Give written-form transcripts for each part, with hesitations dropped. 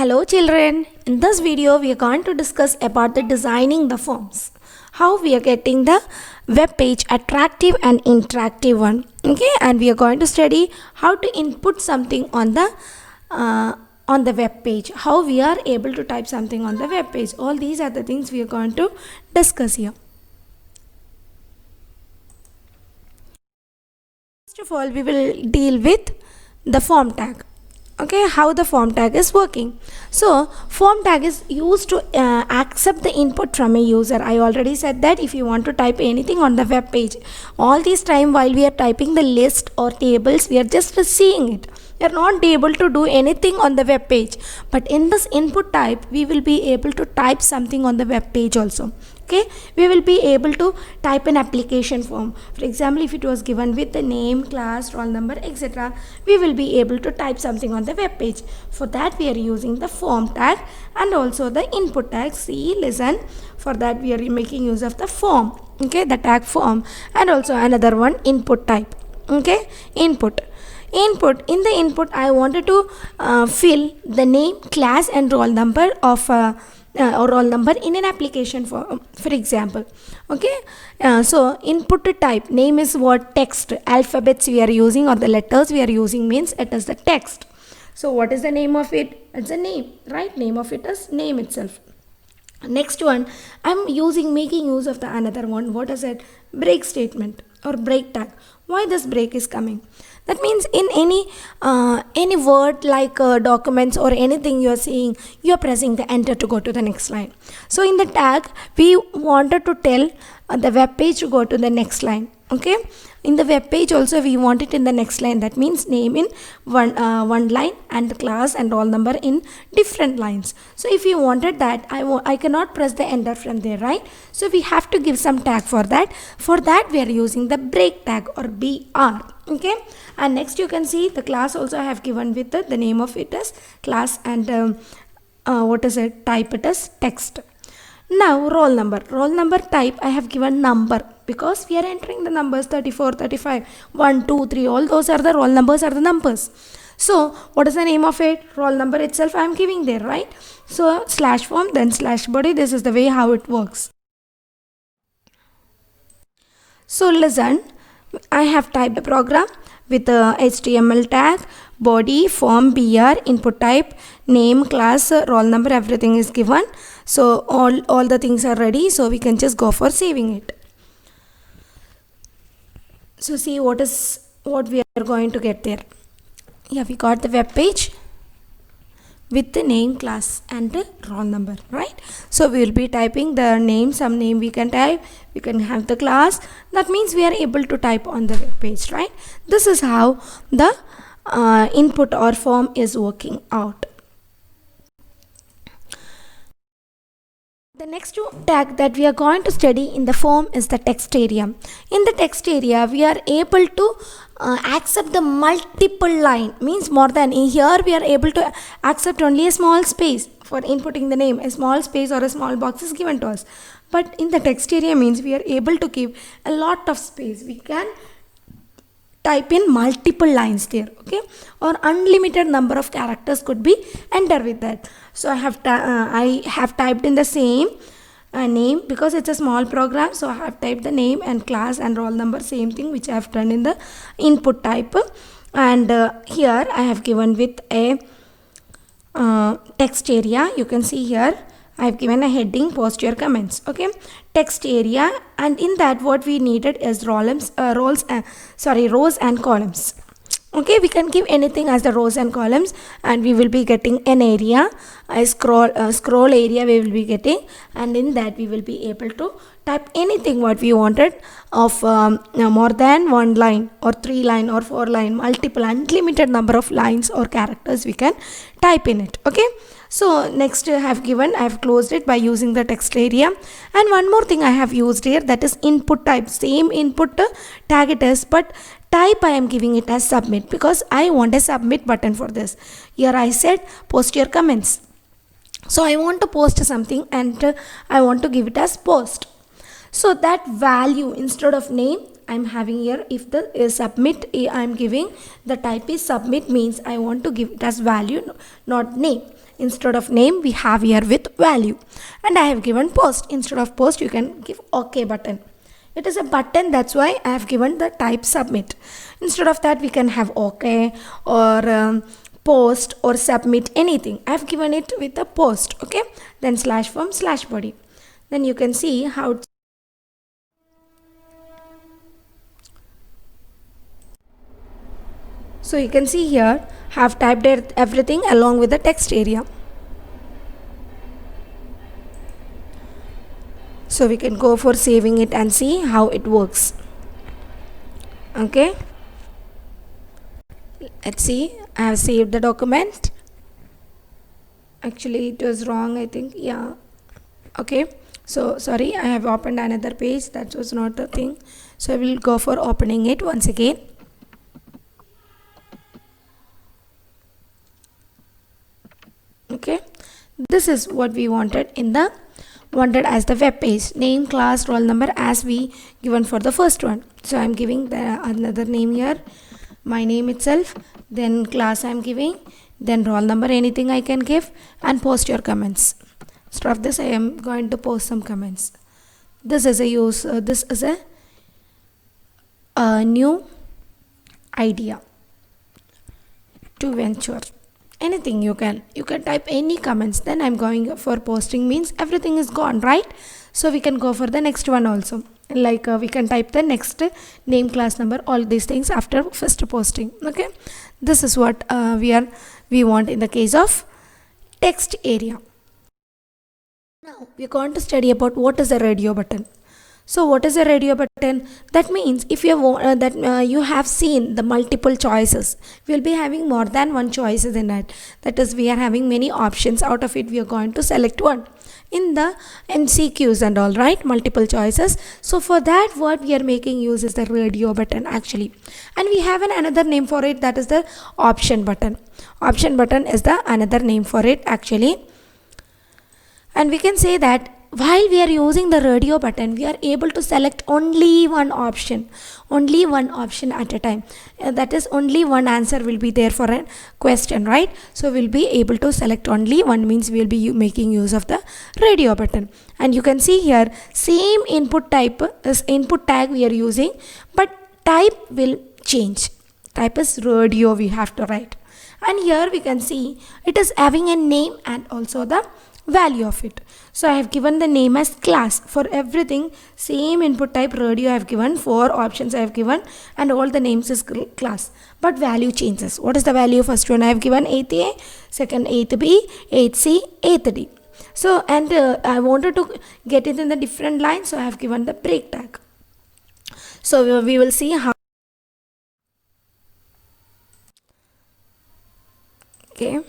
Hello children, in this video we are going to discuss about the designing the forms. How we are getting the web page attractive and interactive one. Okay, and we are going to study how to input something on the web page. How we are able to type something on the web page. All these are the things we are going to discuss here. First of all, we will deal with the form tag. Okay, how the form tag is working. So form tag is used to accept the input from a user. I already said that if you want to type anything on the web page, all this time while we are typing the list or tables, we are just seeing it. We are not able to do anything on the web page, but in this input type we will be able to type something on the web page also. Okay, we will be able to type an application form. For example, if it was given with the name, class, roll number, etc., we will be able to type something on the web page. For that we are using the form tag and also the input tag. See, listen, for that we are making use of the form, okay, the tag form, and also another one, input type. Okay, input. In the input I wanted to fill the name, class and roll number of or roll number in an application for example. Okay, so input type, name is what? Text. Alphabets we are using or the letters we are using means it is the text. So what is the name of it? It's a name, right? Name of it is name itself. Next one, I'm making use of the another one. What is it? Break statement or break tag. Why this break is coming? That means in any word like documents or anything you are seeing, you are pressing the enter to go to the next line. So in the tag we wanted to tell the web page to go to the next line. Okay, in the web page also we want it in the next line. That means name in one line and class and roll number in different lines. So if you wanted that, I cannot press the enter from there, right? So we have to give some tag for that. For that we are using the break tag or BR. Okay, and next you can see the class also I have given with the name of it as class and what is it? Type it as text. Now roll number type I have given number because we are entering the numbers 34, 35, 1, 2, 3, all those are the roll numbers, are the numbers. So what is the name of it? Roll number itself I am giving there, right? So slash form then slash body. This is the way how it works. So listen, I have typed a program with a HTML tag, body, form, BR, input type, name, class, roll number, everything is given. So all the things are ready, so we can just go for saving it. So see what we are going to get there. Yeah, we got the web page with the name, class and roll number, right? So we will be typing the name, some name we can type, we can have the class. That means we are able to type on the web page, right? This is how the input or form is working out. The next tag that we are going to study in the form is the text area. In the text area, we are able to accept the multiple line, means more than. Here we are able to accept only a small space for inputting the name. A small space or a small box is given to us. But in the text area means we are able to give a lot of space. We can type in multiple lines there, okay, or unlimited number of characters could be entered with that. So I have typed in the same name because it's a small program. So I have typed the name and class and roll number, same thing which I have done in the input type. And here I have given with a text area. You can see here I have given a heading, post your comments. Okay, text area, and in that what we needed is rows and columns. Okay, we can give anything as the rows and columns, and we will be getting an area, a scroll area we will be getting, and in that we will be able to type anything what we wanted of more than one line or 3 line or 4 line, multiple unlimited number of lines or characters we can type in it. Okay, so next I have closed it by using the text area. And one more thing I have used here, that is input type. Same input tag it is, but type I am giving it as submit because I want a submit button for this. Here I said post your comments. So I want to post something and I want to give it as post. So that value, instead of name I'm having here, if the submit I'm giving, the type is submit, means I want to give it as value, not name. Instead of name we have here with value. And I have given post. Instead of post you can give OK button. It is a button, that's why I have given the type submit. Instead of that we can have OK or post or submit, anything. I have given it with a post. Okay, then slash form slash body. Then you can see how so you can see here have typed everything along with the text area. So we can go for saving it and see how it works. Okay, let's see. I have saved the document. Actually it was wrong, I think. Yeah, okay, so sorry, I have opened another page, that was not the thing. So I will go for opening it once again. Okay, this is what we wanted as the web page. Name, class, roll number as we given for the first one. So I'm giving the another name here, my name itself, then class I'm giving, then roll number, anything I can give, and post your comments. Instead of this I am going to post some comments. This is a new idea to venture. Anything you can type any comments. Then I'm going for posting, means everything is gone, right? So we can go for the next one also, like we can type the next name, class number, all these things after first posting. Okay, this is what we want in the case of text area. Now we're going to study about what is a radio button. So what is a radio button? That means if you you have seen the multiple choices, we'll be having more than one choices in it. That is, we are having many options. Out of it we are going to select one in the MCQs and all, right? Multiple choices. So for that, what we are making use is the radio button actually, and we have another name for it, that is the option button. Option button is the another name for it actually. And we can say that while we are using the radio button, we are able to select only one option at a time. That is, only one answer will be there for a question, right? So we'll be able to select only one, means we'll be making use of the radio button. And you can see here, same input type is input tag we are using, but type will change. Type is radio we have to write. And here we can see it is having a name and also the value of it. So I have given the name as class. For everything, same input type radio I have given, 4 options I have given, and all the names is class, but value changes. What is the value? First one I have given 8th A, second 8th B, 8th C, 8th D. So and I wanted to get it in the different lines, so I have given the break tag. So we will see how. Okay,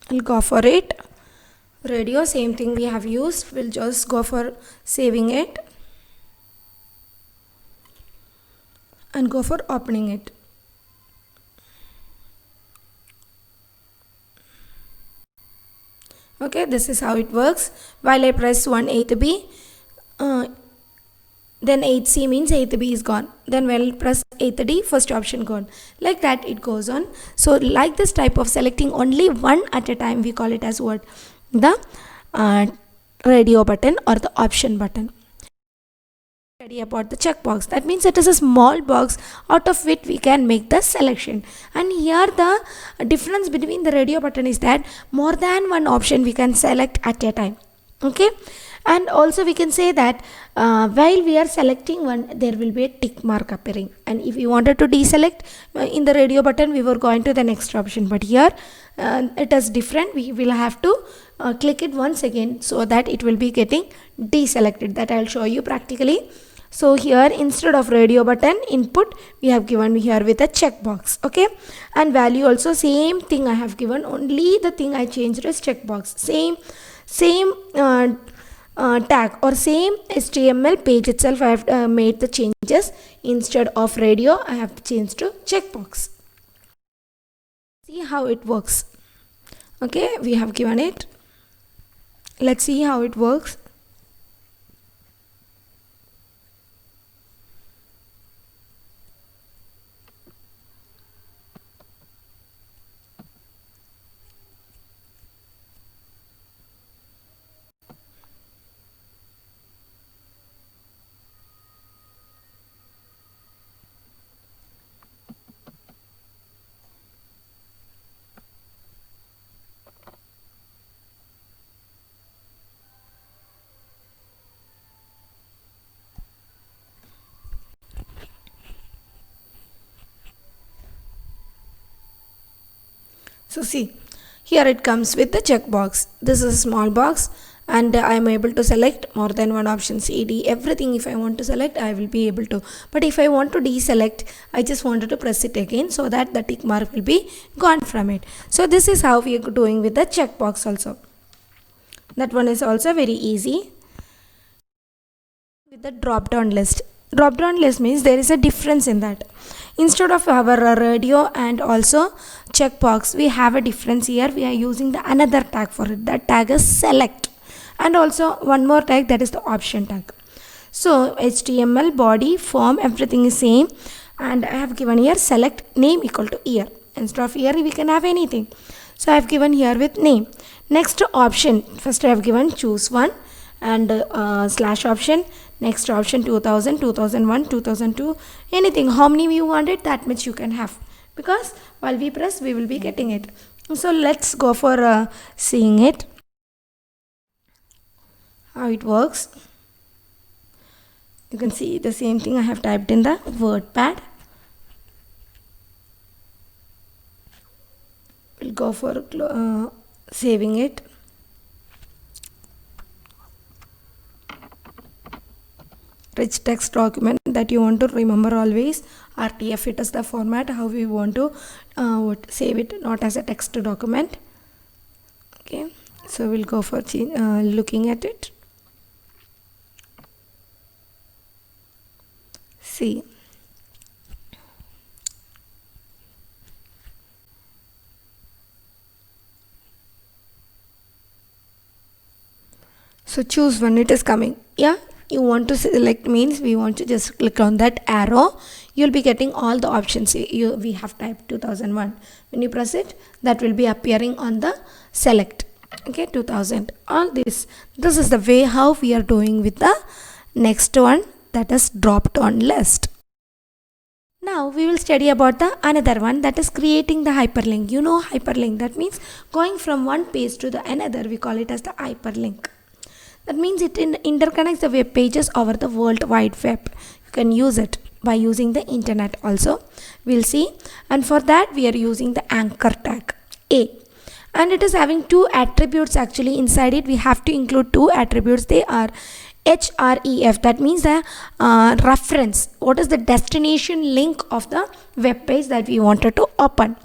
I'll go for it. Radio, same thing we have used. We'll just go for saving it and go for opening it. Okay, this is how it works. While I press 8th B, then 8th C means 8th B is gone. Then when I press 8th D, first option gone. Like that it goes on. So like this type of selecting only one at a time, we call it as what? The radio button or the option button. Study about the checkbox. That means it is a small box out of which we can make the selection. And here the difference between the radio button is that more than one option we can select at a time. Okay, and also we can say that while we are selecting one, there will be a tick mark appearing, and if we wanted to deselect in the radio button, we were going to the next option, but here it is different. We will have to click it once again so that it will be getting deselected. That I'll show you practically. So here instead of radio button input, we have given here with a checkbox. Okay, and value also same thing I have given, only the thing I changed is checkbox. Same tag or same HTML page itself I have made the changes. Instead of radio I have changed to checkbox. See how it works. Okay, we have given it. Let's see how it works. So see, here it comes with the checkbox. This is a small box, and I am able to select more than one option, C, D, everything. If I want to select, I will be able to. But if I want to deselect, I just wanted to press it again so that the tick mark will be gone from it. So this is how we are doing with the checkbox also. That one is also very easy. With the drop down list. Drop down list means there is a difference in that. Instead of our radio and also checkbox, we have a difference here. We are using the another tag for it. That tag is select, and also one more tag, that is the option tag. So HTML body form everything is same, and I have given here select name equal to year. Instead of year we can have anything, so I have given here with name. Next option, first I have given choose one and slash option. Next option 2000, 2001, 2002, anything, how many you want it, that much you can have, because while we press we will be getting it. So let's go for seeing it, how it works. You can see the same thing I have typed in the WordPad. We'll go for saving it. Rich text document that you want to remember always. RTF, it is the format how we want to save it, not as a text document. Okay, so we'll go for looking at it. See, so choose one, it is coming. Yeah, you want to select means we want to just click on that arrow. You'll be getting all the options. We have typed 2001. When you press it, that will be appearing on the select. Okay, 2000. All this is the way how we are doing with the next one, that is drop down list. Now we will study about the another one, that is creating the hyperlink. You know hyperlink, that means going from one page to the another, we call it as the hyperlink. That means it interconnects the web pages over the World Wide Web. You can use it by using the internet also. We'll see. And for that we are using the anchor tag A. And it is having two attributes actually inside it. We have to include two attributes. They are href, that means the reference. What is the destination link of the web page that we wanted to open?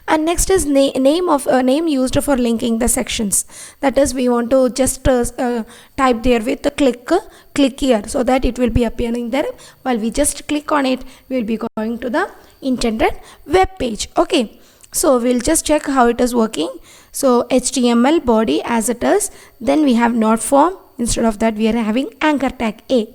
And next is name used for linking the sections. That is, we want to just type there with the click here, so that it will be appearing there. While we just click on it, we will be going to the intended web page. Okay, so we'll just check how it is working. So HTML body as it is, then we have not form. Instead of that we are having anchor tag A,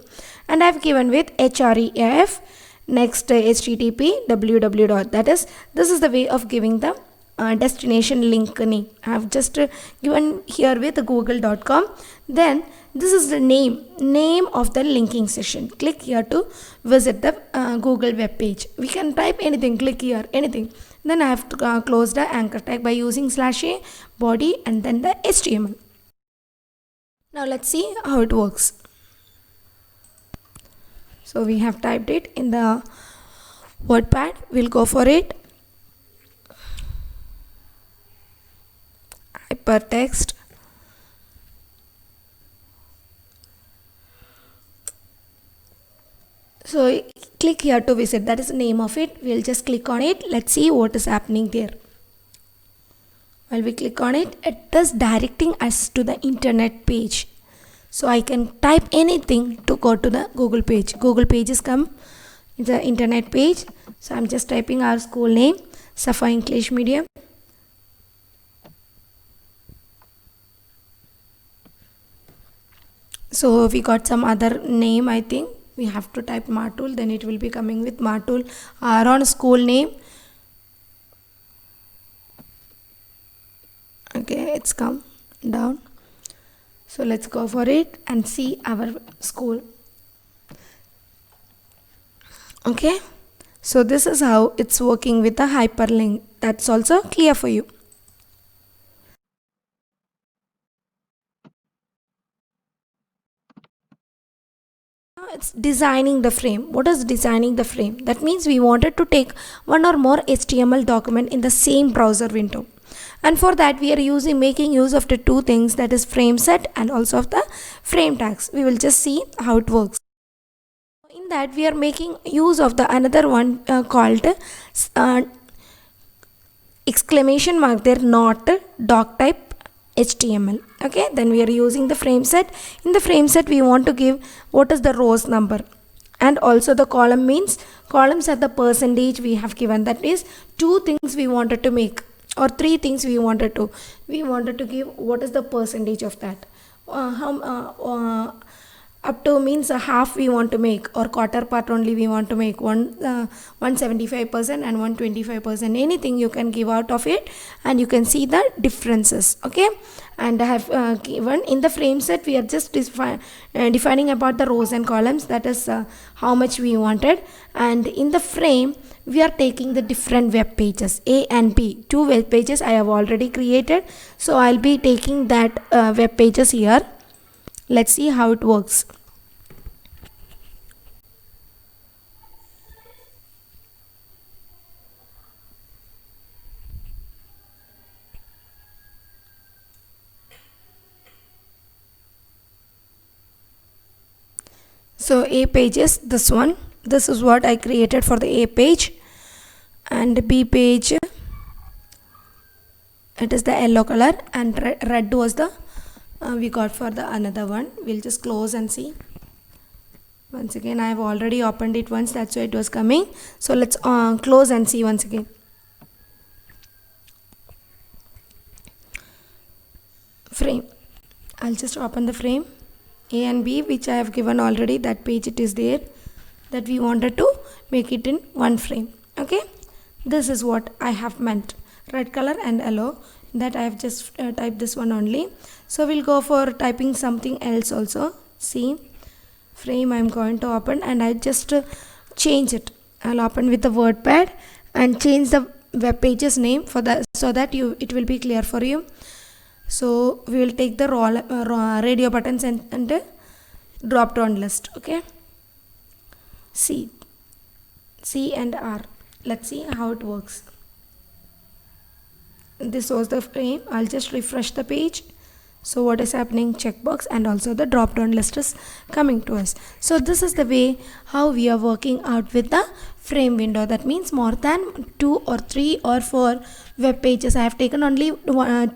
and I have given with href. Next http www. That is, this is the way of giving the destination link name. I have just given here with google.com. Then this is the name of the linking session. Click here to visit the Google web page. We can type anything, click here, anything. Then I have to close the anchor tag by using /a body and then the HTML. Now let's see how it works. So we have typed it in the WordPad. We'll go for it. Hypertext. So click here to visit. That is the name of it. We'll just click on it. Let's see what is happening there. While we click on it, it is directing us to the internet page. So I can type anything to go to the Google page. Google pages come in the internet page. So I'm just typing our school name, Safa English Medium. So we got some other name, I think. We have to type Matul, then it will be coming with Matul. Aaron school name. Okay, it's come down. So let's go for it and see our school. Okay, so this is how it's working with the hyperlink. That's also clear for you. Now it's designing the frame. What is designing the frame? That means we wanted to take one or more HTML document in the same browser window. And for that we are making use of the two things, that is frame set and also of the frame tags. We will just see how it works. In that we are making use of the another one called exclamation mark there, not doc type HTML. Okay, then we are using the frame set. In the frame set we want to give what is the rows number, and also the column means columns are the percentage we have given. That is two things we wanted to make, or three things we wanted to give what is the percentage of that. Up to means a half we want to make, or quarter part only we want to make, 175% and 125%, anything you can give out of it, and you can see the differences. Okay, and I have given in the frame set we are just defining about the rows and columns, that is how much we wanted. And in the frame we are taking the different web pages A and B. Two web pages I have already created, so I'll be taking that web pages here. Let's see how it works. So A page is this one. This is what I created for the A page, and B page, it is the yellow color, and red was the we got for the another one. We'll just close and see. Once again I have already opened it once, that's why it was coming. So let's close and see once again. Frame, I'll just open the frame A and B, which I have given already. That page it is there, that we wanted to make it in one frame. Okay, this is what I have meant, red color and yellow, that I have just typed this one only. So we'll go for typing something else also. See, frame I'm going to open, and I just change it. I'll open with the WordPad and change the web page's name for that, so that it will be clear for you. So we will take the radio buttons and drop down list. Okay, C and R. Let's see how it works. This was the frame. I'll just refresh the page. So what is happening? Checkbox, and also the drop down list is coming to us. So this is the way how we are working out with the frame window. That means more than 2 or 3 or 4 web pages. I have taken only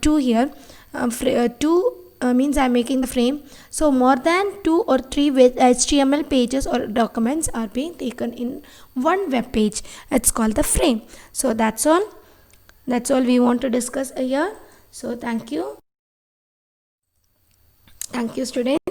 2 here. 2 means I am making the frame. So more than 2 or 3 HTML pages or documents are being taken in one web page. It's called the frame. So that's all we want to discuss here. So thank you students.